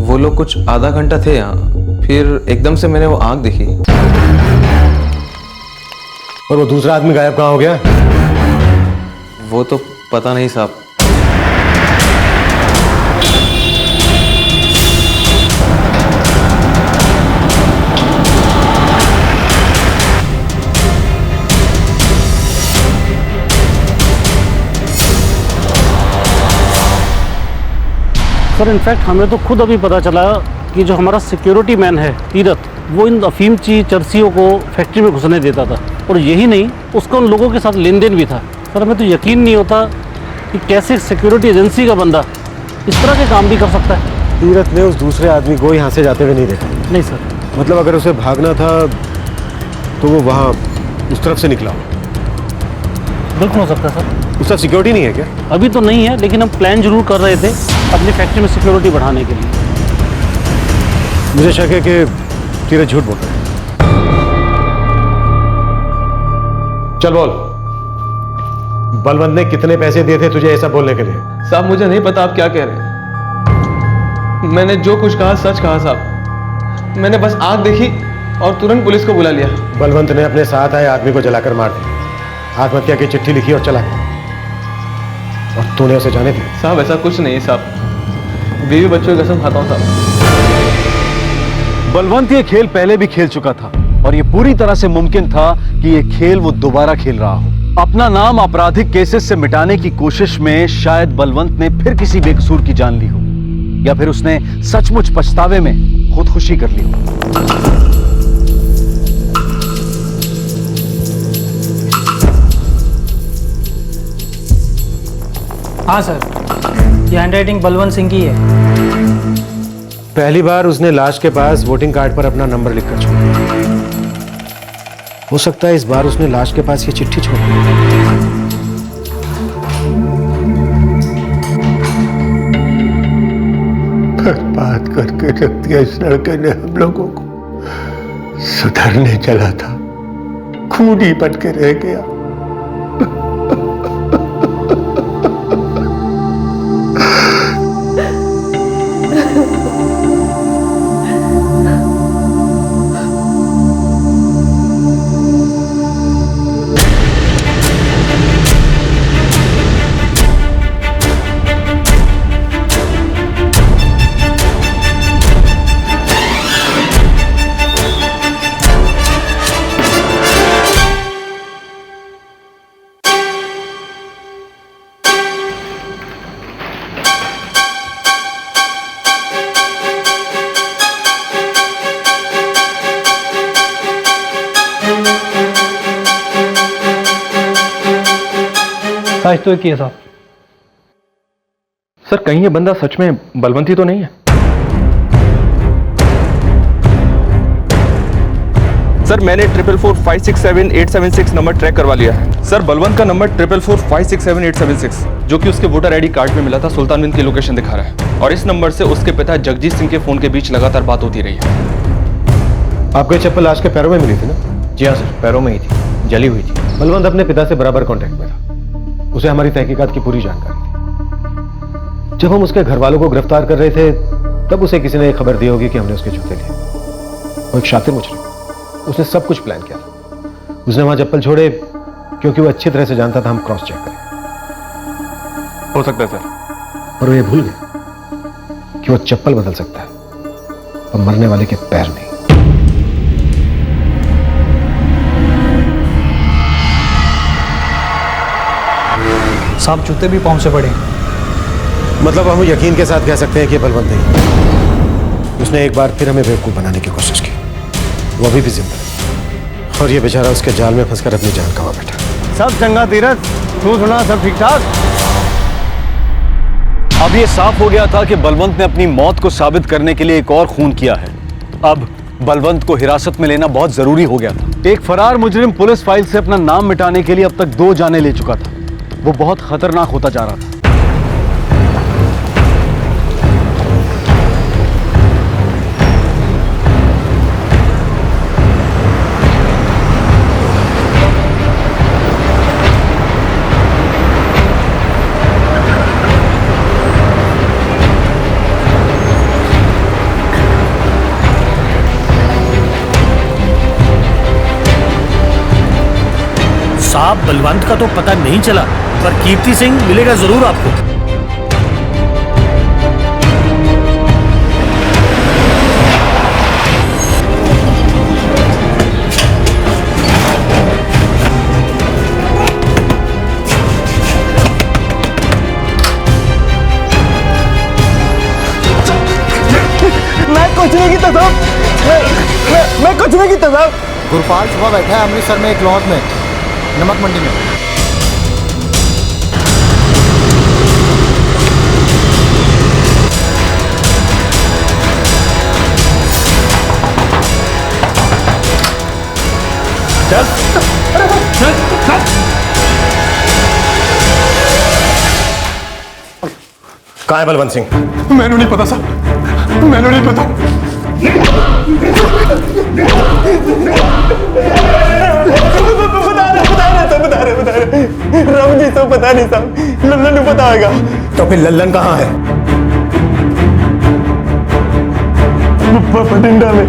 वो लोग कुछ आधा घंटा थे यहाँ, फिर एकदम से मैंने वो आंख देखी।
और वो दूसरा आदमी गायब कहाँ हो गया?
वो तो पता नहीं साहब।
सर इनफैक्ट हमें तो खुद अभी पता चला कि जो हमारा सिक्योरिटी मैन है तीरथ, वो इन अफीमची चरसियों को फैक्ट्री में घुसने देता था। और यही नहीं, उसका उन लोगों के साथ लेन देन भी था। सर हमें तो यकीन नहीं होता कि कैसे सिक्योरिटी एजेंसी का बंदा इस तरह के काम भी कर सकता है।
तीरथ ने उस दूसरे आदमी को यहाँ से जाते हुए नहीं देखा?
नहीं सर।
मतलब अगर उसे भागना था तो वो वहाँ उस तरफ से निकला?
बिल्कुल हो सकता है सर।
उसका सिक्योरिटी नहीं है क्या?
अभी तो नहीं है, लेकिन हम प्लान जरूर कर रहे थे अपनी फैक्ट्री में सिक्योरिटी बढ़ाने के लिए।
मुझे शक है कि तीरथ झूठ बोल रहा है। चल बोल, बलवंत ने कितने पैसे दिए थे तुझे ऐसा बोलने के लिए?
साहब मुझे नहीं पता आप क्या कह रहे हैं। मैंने जो कुछ कहा सच कहा साहब। मैंने बस आंख देखी और तुरंत पुलिस को बुला लिया।
बलवंत ने अपने साथ आए आदमी को जलाकर मार दिया, आत्महत्या की चिट्ठी लिखी और चला गया। और तूने उसे जाने दिया?
साहब ऐसा कुछ नहीं साहब, बीवी बच्चों की कसम खाता हूं साहब।
बलवंत ये खेल पहले भी खेल चुका था और ये पूरी तरह से मुमकिन था कि ये खेल वो दोबारा खेल रहा हो। अपना नाम आपराधिक केसेस से मिटाने की कोशिश में शायद बलवंत ने फिर किसी बेकसूर की जान ली हो, या फिर उसने सचमुच पछतावे में खुदकुशी कर ली हो।
हाँ सर, ये हैंडराइटिंग बलवंत सिंह की है।
पहली बार उसने लाश के पास वोटिंग कार्ड पर अपना नंबर लिखकर छोड़ा। हो सकता है इस बार उसने लाश के पास ये चिट्ठी छोड़ी।
बर्बाद करके रख दिया इस लड़के ने हम लोगों को। सुधरने चला था, खून ही बन के रह गया।
साइज तो किया साहब।
सर कहीं ये बंदा सच में बलवंती तो नहीं है? सर मैंने 444567876 नंबर ट्रैक करवा लिया है। सर बलवंत का नंबर 444567876 जो कि उसके वोटर आईडी कार्ड में मिला था सुल्तानविंद की लोकेशन दिखा रहा है। और इस नंबर से उसके पिता जगजीत सिंह के फोन के बीच लगातार बात होती रही है।
आपको ये चप्पल लाश के पैरों में मिली थी ना?
जी हाँ सर, पैरों में ही थी, जली हुई थी।
बलवंत अपने पिता से बराबर कांटेक्ट में था, उसे हमारी तहकीकात की पूरी जानकारी थी। जब हम उसके घर वालों को गिरफ्तार कर रहे थे तब उसे किसी ने खबर दी होगी कि हमने उसके जूते लिए। वो एक शातिर मुजरिम, उसने सब कुछ प्लान किया। उसने वहां चप्पल छोड़े क्योंकि वो अच्छी तरह से जानता था हम क्रॉस चेक करें।
हो सकता है सर।
और वो ये भूल गया कि वो चप्पल बदल सकता है पर मरने वाले के पैर नहीं।
साहब जूते भी पाँव से पड़े।
मतलब हम यकीन के साथ कह सकते हैं कि बलवंत नहीं, उसने एक बार फिर हमें बेवकूफ बनाने की कोशिश की। वो अभी भी जिंदा है और ये बेचारा उसके जाल में फंसकर अपनी जान गंवा बैठा।
सब चंगा तीरथ, तू सुना सब ठीक ठाक?
अब ये साफ हो गया था कि बलवंत ने अपनी मौत को साबित करने के लिए एक और खून किया है। अब बलवंत को हिरासत में लेना बहुत जरूरी हो गया था। एक फरार मुजरिम पुलिस फाइल से अपना नाम मिटाने के लिए अब तक 2 जानें ले चुका था। वो बहुत खतरनाक होता जा रहा था।
साहब बलवंत का तो पता नहीं चला, पर कीर्ति सिंह मिलेगा जरूर आपको।
मैं कुछ नहीं कीता साहब, मैं कुछ नहीं कीता साहब।
गुरपाल सुबह बैठा है अमृतसर में एक लॉज में, नमक मंडी में।
चल
कहाँ है बलवंत सिंह?
मैंने नहीं पता साहब, मैंने नहीं पता। बता रहे राम जी तो पता नहीं साहब, लल्लन को पता होगा।
तो फिर लल्लन कहाँ है?
बठिंडा में।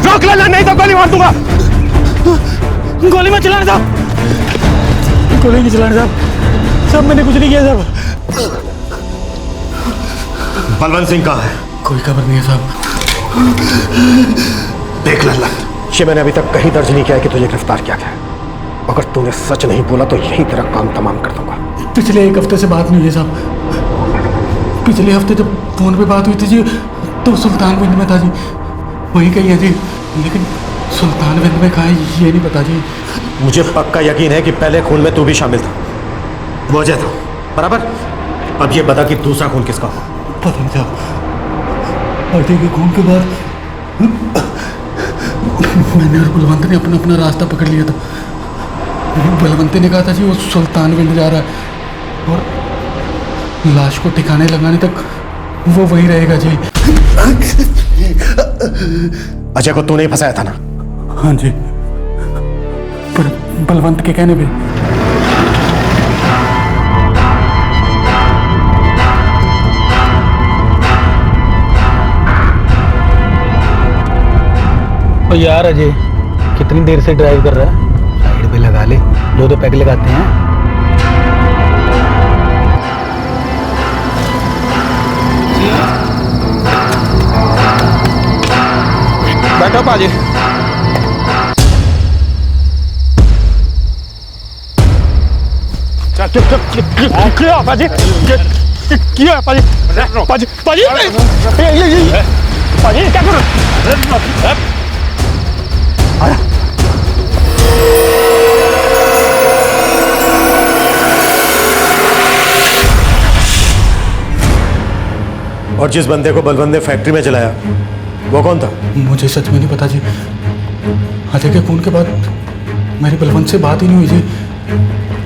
रोक लल्लन, नहीं तो गोली मार दूंगा।
गोली मत चलाने साहब, गोली नहीं चलाने साहब, सब मैंने कुछ नहीं किया साहब।
बलवंत सिंह कहाँ है?
कोई खबर नहीं है साहब।
देख लल्लन, ये मैंने अभी तक कहीं दर्ज नहीं किया है कि तुझे गिरफ्तार किया गया है। अगर तूने सच नहीं बोला तो यही तेरा काम तमाम कर दूंगा।
पिछले 1 हफ्ते से बात नहीं है साहब। पिछले हफ्ते जब फोन पे बात हुई थी जी तो सुल्तानगंज में था जी, वही कही है जी, लेकिन सुल्तानगंज में कहा है ये नहीं पता जी।
मुझे पक्का यकीन है कि पहले खून में तू भी शामिल था, वो अजय था, बराबर? अब ये बता कि दूसरा खून किसका हुआ?
पता नहीं साहब। अजय के खून के बाद मैंने और बलवंत ने अपना अपना रास्ता पकड़ लिया था। बलवंत ने कहा था जी वो सुल्तानगंज जा रहा है और लाश को ठिकाने लगाने तक वो वहीं रहेगा जी।
अजय को तूने ही फंसाया था ना?
हाँ जी, पर बलवंत के कहने पे।
ओ यार अजय, कितनी देर से ड्राइव कर रहा है? साइड पे लगा ले, 2 पैग लगाते हैं।
बैठो पाजी।
क्या पाजी? क्या पाजी? पाजी पाजी पाजी क्या कर रहे?
और जिस बंदे को बलवंत ने फैक्ट्री में जलाया वो कौन था?
मुझे सच में नहीं पता जी। अजय के खून के बाद मेरी बलवंत से बात ही नहीं हुई जी।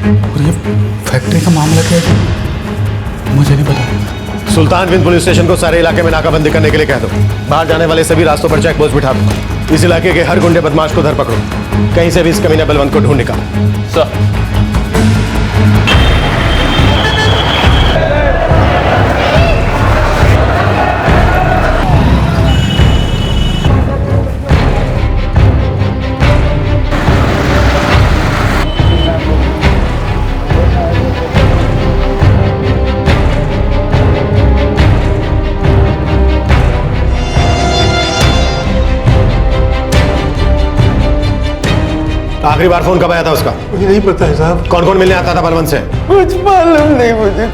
और ये फैक्ट्री का मामला क्या है मुझे नहीं पता।
सुल्तानगंज पुलिस स्टेशन को सारे इलाके में नाकाबंदी करने के लिए कह दो। बाहर जाने वाले सभी रास्तों पर चेक पोस्ट बिठा दो। इस इलाके के हर गुंडे बदमाश को धर पकड़ो। कहीं से भी इस कमीने बलवंत को ढूंढ निकालो।
सर
आखिरी बार फोन कब आया था उसका?
मुझे नहीं पता है साहब।
कौन कौन मिलने आता था बलवंत से?
कुछ मालूम नहीं मुझे।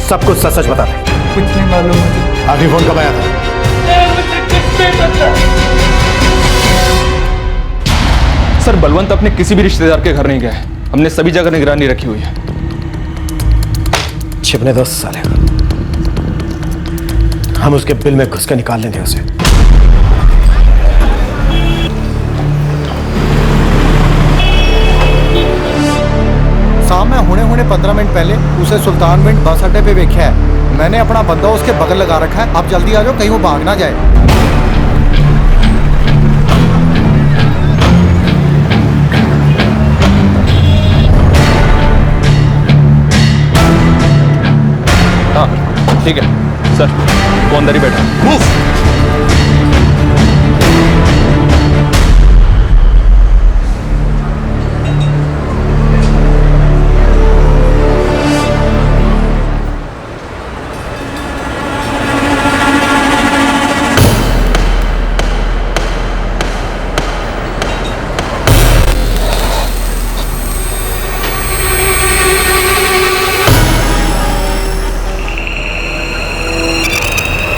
सब कुछ सच सच बता दे।
कुछ नहीं मालूम मुझे।
आखिरी फोन कब आया था?
सर बलवंत अपने किसी भी रिश्तेदार के घर नहीं गया है। हमने सभी जगह निगरानी रखी हुई है।
छिपने दो साले, हम उसके बिल में घुस के निकाल लेंगे उसे।
साहब मैं हुणे 15 मिनट पहले उसे सुल्तानविंड बस अड्डे पे देखा है। मैंने अपना बंदा उसके बगल लगा रखा है। आप जल्दी आ जाओ, कहीं वो भाग ना जाए।
हाँ ठीक है सर, वो अंदर ही बैठा है।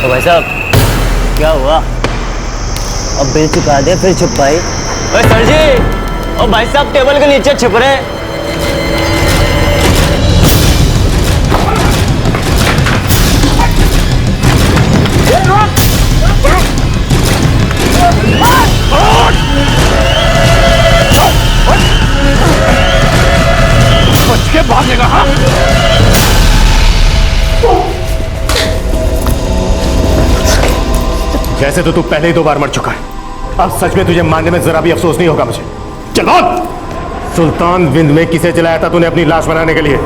तो भाई साहब क्या हुआ? अब बिल चुका दे फिर छुप पाई। ओए सर जी, ओ भाई साहब टेबल के नीचे छिप रहे।
बच के भागेगा? हाँ वैसे तो तू पहले ही 2 बार मर चुका है। अब सच में तुझे मारने में जरा भी अफसोस नहीं होगा मुझे। चल बोल, सुल्तान विंद में किसे चलाया था तूने अपनी लाश बनाने के लिए?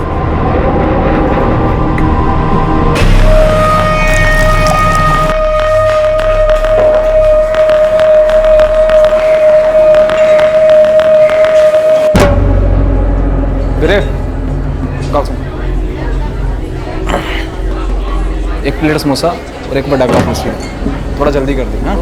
वीरे, एक प्लेट समोसा और एक बड़ा ग्लास मछली। थोड़ा जल्दी कर दी। हाँ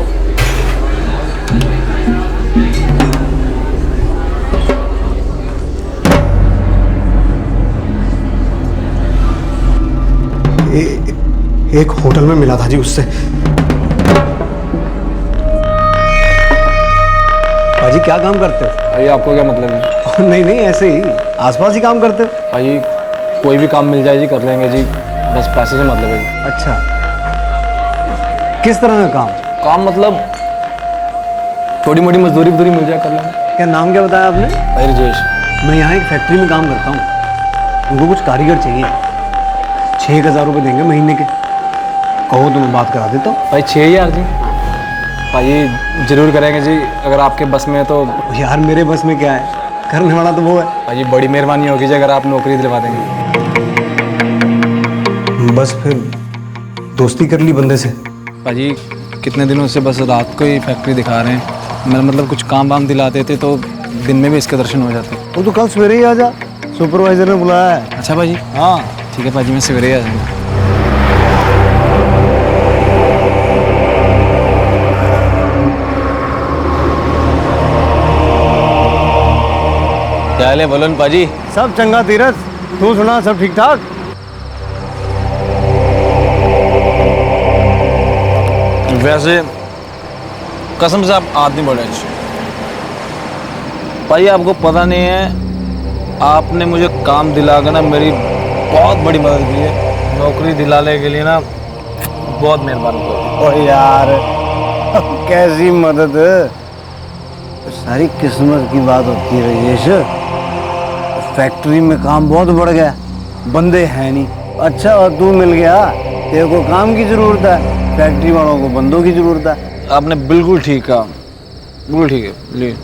एक होटल में मिला था जी उससे। भाजी क्या काम करते हो?
भाई आपको क्या मतलब है?
नहीं नहीं, ऐसे ही आसपास ही काम करते हो।
भाई कोई भी काम मिल जाए जी कर लेंगे जी, बस पैसे से मतलब है जी।
अच्छा, किस तरह का काम?
काम मतलब थोड़ी मोटी मजदूरी मिल जाए कर लेंगे।
क्या नाम क्या बताया आपने?
भाई राजेश।
मैं यहाँ एक फैक्ट्री में काम करता हूँ। उनको कुछ कारीगर चाहिए। 6,000 रुपये देंगे महीने के। कहो तो मैं बात करा देता हूँ।
भाई 6,000 जी? भाई जरूर करेंगे जी, अगर आपके बस में है तो।
यार मेरे बस में क्या है, करने वाला तो वो है।
भाई बड़ी मेहरबानी होगी जी अगर आप नौकरी दिलवा देंगे।
बस फिर दोस्ती कर ली बंदे से।
भाजी कितने दिनों से बस रात को ही फैक्ट्री दिखा रहे हैं। मैं मतलब कुछ काम वाम दिलाते थे तो दिन में भी इसके दर्शन हो जाते।
वो तो कल सवेरे ही आ जा, सुपरवाइजर ने बुलाया है।
अच्छा भाजी।
हाँ
ठीक है भाजी, मैं सवेरे ही आ जाऊँगा।
क्या हाल है बोलन पाजी?
सब चंगा तीरथ, तू सुना सब ठीक ठाक?
वैसे कसम से आप आदमी बड़े अच्छे। भाई आपको पता नहीं है, आपने मुझे काम दिलाकर ना मेरी बहुत बड़ी मदद की है। नौकरी दिलाने के लिए ना बहुत मेहरबानी कर।
ओ यार कैसी मदद? सारी किस्मत की बात होती है राजेश। फैक्ट्री में काम बहुत बढ़ गया, बंदे हैं नहीं। अच्छा और तू मिल गया, तेरे को काम की जरूरत है, फैक्ट्री वालों को बंदों की जरूरत है।
आपने बिल्कुल ठीक कहा, बिल्कुल ठीक है। लिए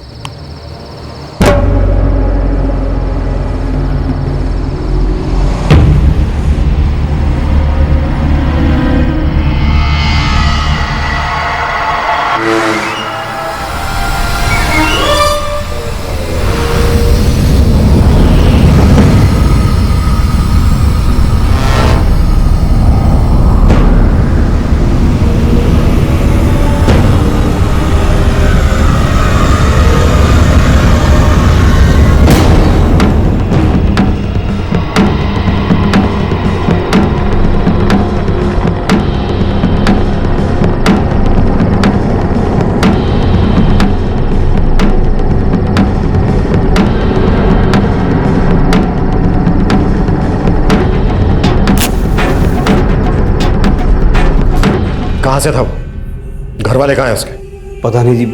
कहाँ से था वो? घर वाले कहाँ हैं उसके?
पता नहीं जी,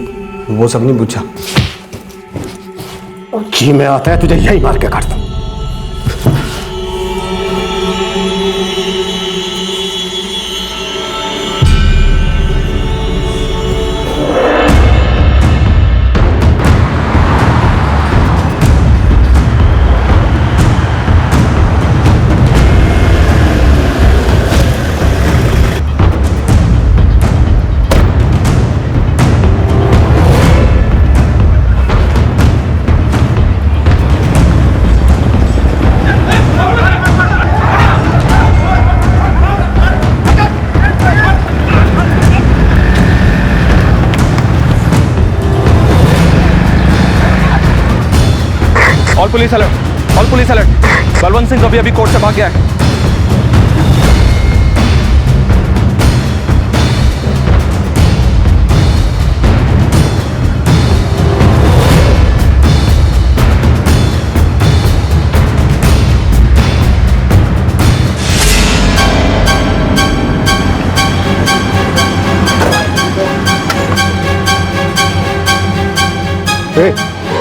वो सब नहीं पूछा।
जी मैं आता है तुझे यही मार के काटता हूं।
All police alert, all police alert. Balwant Singh अभी कोर्ट से भाग गया है।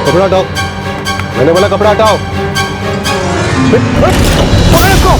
कपड़ा हटाओ, मैंने बोला कपड़ा हटाओ। इसको।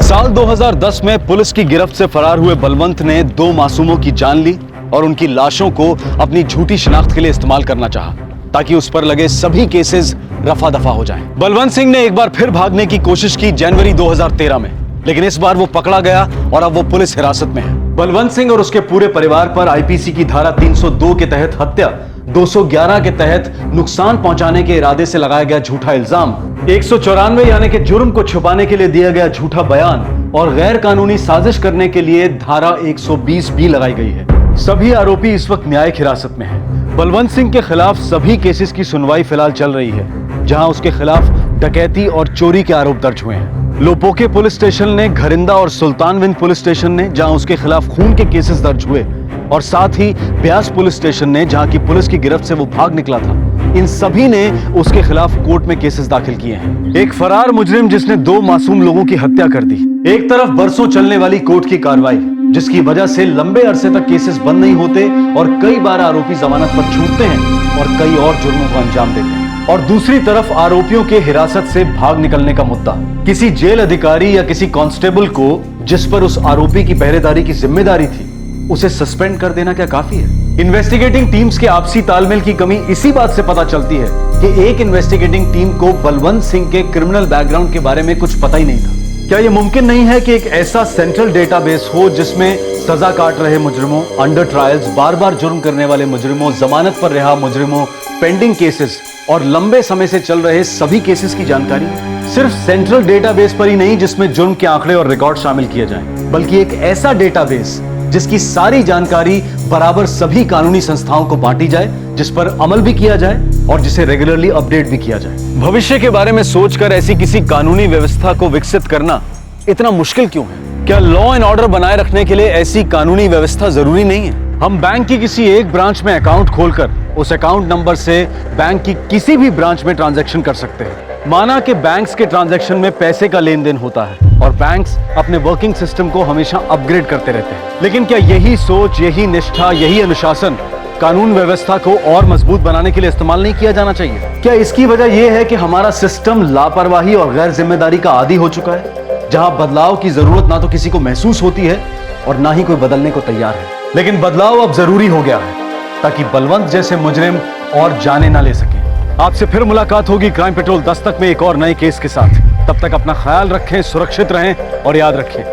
साल 2010 में पुलिस की गिरफ्त से फरार हुए बलवंत ने 2 मासूमों की जान ली और उनकी लाशों को अपनी झूठी शिनाख्त के लिए इस्तेमाल करना चाहा ताकि उस पर लगे सभी केसेस रफा दफा हो जाएं। बलवंत सिंह ने एक बार फिर भागने की कोशिश की जनवरी 2013 में, लेकिन इस बार वो पकड़ा गया और अब वो पुलिस हिरासत में है। बलवंत सिंह और उसके पूरे परिवार पर आईपीसी की धारा 302 के तहत हत्या, 211 के तहत नुकसान पहुंचाने के इरादे से लगाया गया झूठा इल्जाम, 194 यानी कि जुर्म को छुपाने के लिए दिया गया झूठा बयान और गैर कानूनी साजिश करने के लिए धारा 120 भी लगाई गई है। सभी आरोपी इस वक्त न्यायिक हिरासत में हैं। बलवंत सिंह के खिलाफ सभी केसेस की सुनवाई फिलहाल चल रही है, जहां उसके खिलाफ डकैती और चोरी के आरोप दर्ज हुए हैं। लोपोके पुलिस स्टेशन ने, घरिंदा और सुल्तानविंद पुलिस स्टेशन ने, जहां उसके खिलाफ खून के केसेस दर्ज हुए, और साथ ही ब्यास पुलिस स्टेशन ने, जहां की पुलिस की गिरफ्त से वो भाग निकला था, इन सभी ने उसके खिलाफ कोर्ट में केसेस दाखिल किए हैं। एक फरार मुजरिम जिसने 2 मासूम लोगों की हत्या कर दी, एक तरफ बरसों चलने वाली कोर्ट की कार्रवाई जिसकी वजह से लंबे अरसे तक केसेस बंद नहीं होते और कई बार आरोपी जमानत पर छूटते हैं और कई और जुर्मों को अंजाम देते हैं, और दूसरी तरफ आरोपियों के हिरासत से भाग निकलने का मुद्दा। किसी जेल अधिकारी या किसी कांस्टेबल को जिस पर उस आरोपी की पहरेदारी की जिम्मेदारी थी, उसे सस्पेंड कर देना क्या काफी है? इन्वेस्टिगेटिंग टीम्स के आपसी तालमेल की कमी इसी बात से पता चलती है कि एक इन्वेस्टिगेटिंग टीम को बलवंत सिंह के क्रिमिनल बैकग्राउंड के बारे में कुछ पता ही नहीं था। क्या यह मुमकिन नहीं है कि एक ऐसा सेंट्रल डेटाबेस हो जिसमें सजा काट रहे मुजरिमों, अंडर ट्रायल्स, बार बार जुर्म करने वाले मुजरिमों, जमानत पर रिहा मुजरिमों, पेंडिंग केसेस और लंबे समय से चल रहे सभी केसेस की जानकारी सिर्फ सेंट्रल डेटाबेस पर ही नहीं जिसमें जुर्म के आंकड़े और रिकॉर्ड शामिल किए जाएं, बल्कि एक ऐसा डेटाबेस जिसकी सारी जानकारी बराबर सभी कानूनी संस्थाओं को बांटी जाए, जिस पर अमल भी किया जाए और जिसे रेगुलरली अपडेट भी किया जाए। भविष्य के बारे में सोचकर ऐसी किसी कानूनी व्यवस्था को विकसित करना इतना मुश्किल क्यों है? क्या लॉ एंड ऑर्डर बनाए रखने के लिए ऐसी कानूनी व्यवस्था जरूरी नहीं है? हम बैंक की किसी एक ब्रांच में अकाउंट खोलकर उस अकाउंट नंबर से बैंक की किसी भी ब्रांच में ट्रांजैक्शन कर सकते हैं। माना कि बैंक्स के ट्रांजैक्शन में पैसे का लेन देन होता है और बैंक्स अपने वर्किंग सिस्टम को हमेशा अपग्रेड करते रहते हैं, लेकिन क्या यही सोच, यही निष्ठा, यही अनुशासन कानून व्यवस्था को और मजबूत बनाने के लिए इस्तेमाल नहीं किया जाना चाहिए? क्या इसकी वजह यह है कि हमारा सिस्टम लापरवाही और गैर जिम्मेदारी का आदी हो चुका है, जहां बदलाव की जरूरत ना तो किसी को महसूस होती है और ना ही कोई बदलने को तैयार है? लेकिन बदलाव अब जरूरी हो गया है ताकि बलवंत जैसे मुजरिम और जाने ना ले सके। आपसे फिर मुलाकात होगी क्राइम पेट्रोल दस्तक में एक और नए केस के साथ। तब तक अपना ख्याल रखें, सुरक्षित रहें और याद रखें,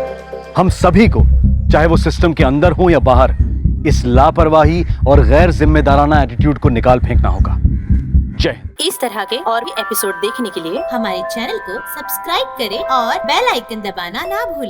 हम सभी को, चाहे वो सिस्टम के अंदर हो या बाहर, इस लापरवाही और गैर जिम्मेदाराना एटीट्यूड को निकाल फेंकना होगा। जय।
इस तरह के और भी एपिसोड देखने के लिए हमारे चैनल को सब्सक्राइब करें और बेल आइकन दबाना ना भूलें।